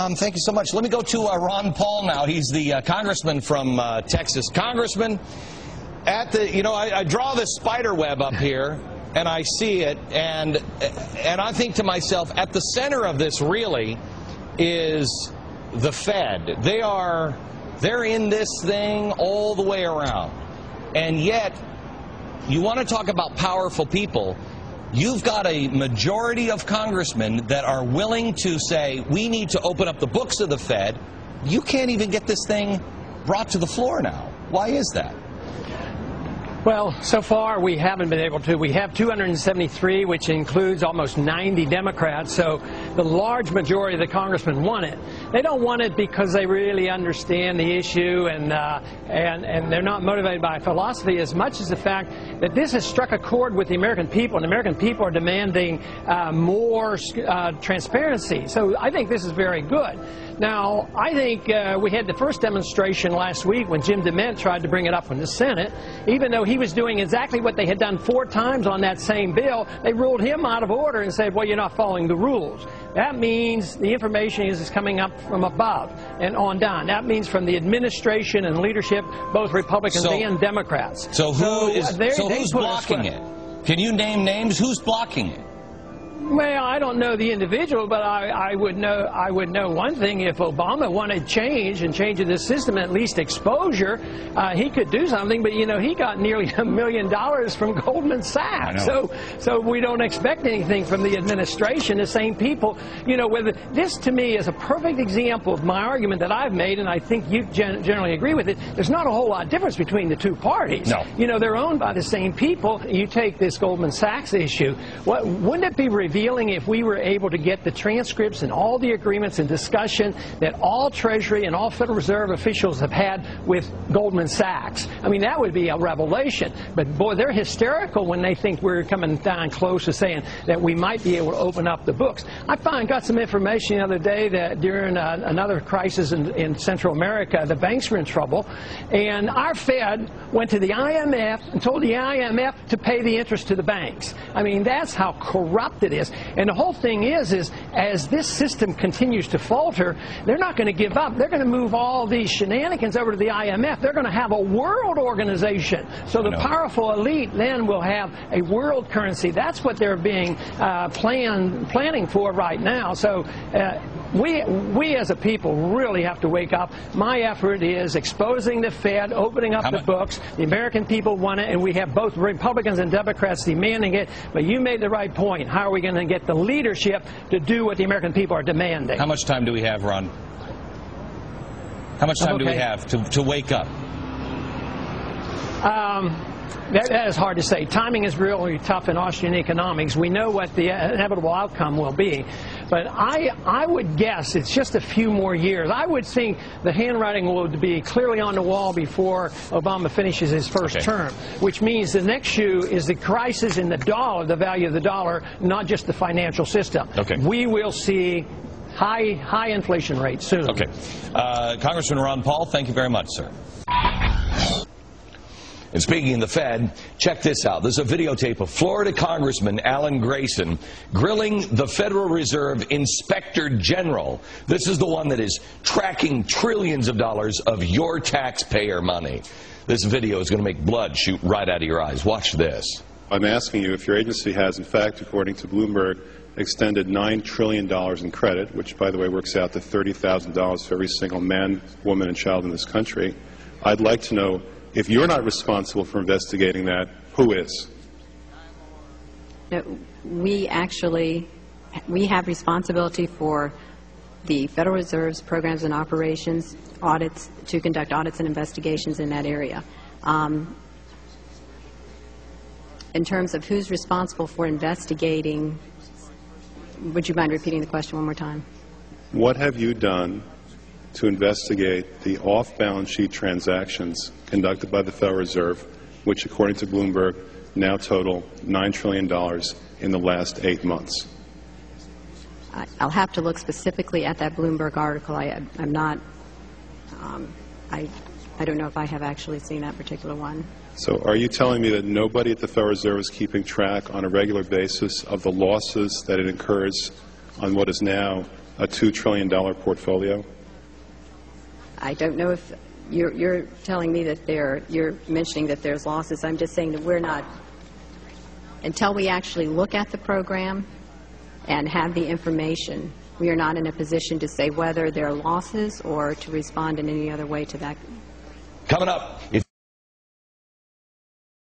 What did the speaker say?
Thank you so much. Let me go to Ron Paul now. He's the congressman from Texas. Congressman, I draw this spider web up here, and I see it, and I think to myself, at the center of this really is the Fed. They're in this thing all the way around, and yet you want to talk about powerful people. You've got a majority of congressmen that are willing to say, we need to open up the books of the Fed. You can't even get this thing brought to the floor now. Why is that? Well, so far we haven't been able to. We have 273, which includes almost 90 Democrats, so the large majority of the congressmen want it. They don't want it because they really understand the issue and they're not motivated by philosophy as much as the fact that this has struck a chord with the American people, and the American people are demanding more transparency. So I think this is very good. Now, I think we had the first demonstration last week when Jim DeMint tried to bring it up in the Senate. Even though he was doing exactly what they had done 4 times on that same bill, they ruled him out of order and said, well, you're not following the rules. That means the information is coming up from above and on down. That means from the administration and leadership, both Republicans and Democrats. So who's blocking it? Can you name names? Who's blocking it? Well, I don't know the individual, but I would know one thing. If Obama wanted change and change of the system, at least exposure, he could do something. But, he got nearly $1 million from Goldman Sachs. So we don't expect anything from the administration. The same people, whether this to me is a perfect example of my argument that I've made, and I think you generally agree with it. There's not a whole lot of difference between the two parties. No. They're owned by the same people. You take this Goldman Sachs issue. Wouldn't it be revealing if we were able to get the transcripts and all the agreements and discussion that all Treasury and all Federal Reserve officials have had with Goldman Sachs? I mean, that would be a revelation. But, boy, they're hysterical when they think we're coming down close to saying that we might be able to open up the books. I got some information the other day that during another crisis in Central America, the banks were in trouble, and our Fed went to the IMF and told the IMF to pay the interest to the banks. I mean, that's how corrupt it is. And the whole thing is as this system continues to falter, they're not going to give up. They're going to move all these shenanigans over to the IMF. They're going to have a world organization. So the powerful elite then will have a world currency. That's what they're being planning for right now. So we as a people really have to wake up. My effort is exposing the Fed, opening up the books. The American people want it, and we have both Republicans and Democrats demanding it. But you made the right point. How are we going to get the leadership to do what the American people are demanding? How much time do we have, Ron? How much time do we have to wake up? That is hard to say. Timing is really tough in Austrian economics. We know what the inevitable outcome will be. But I would guess it's just a few more years. I would think the handwriting will be clearly on the wall before Obama finishes his first term, which means the next shoe is the crisis in the dollar, the value of the dollar, not just the financial system. We will see high inflation rates soon. Congressman Ron Paul, thank you very much, sir. And speaking of the Fed, check this out. There's a videotape of Florida Congressman Alan Grayson grilling the Federal Reserve Inspector General. This is the one that is tracking trillions of dollars of your taxpayer money. This video is going to make blood shoot right out of your eyes. Watch this. I'm asking you if your agency has, in fact, according to Bloomberg, extended $9 trillion in credit, which, by the way, works out to $30,000 for every single man, woman, and child in this country. I'd like to know, if you're not responsible for investigating that, who is? We have responsibility for the Federal Reserve's programs and operations, audits, to conduct audits and investigations in that area. In terms of who's responsible for investigating, would you mind repeating the question one more time? What have you done to investigate the off-balance sheet transactions conducted by the Federal Reserve, which, according to Bloomberg, now total $9 trillion in the last 8 months? I'll have to look specifically at that Bloomberg article. I don't know if I have actually seen that particular one. So are you telling me that nobody at the Federal Reserve is keeping track on a regular basis of the losses that it incurs on what is now a $2 trillion portfolio? I don't know if you're telling me that you're mentioning that there's losses. I'm just saying that we're not, until we actually look at the program and have the information, we are not in a position to say whether there are losses or to respond in any other way to that. Coming up.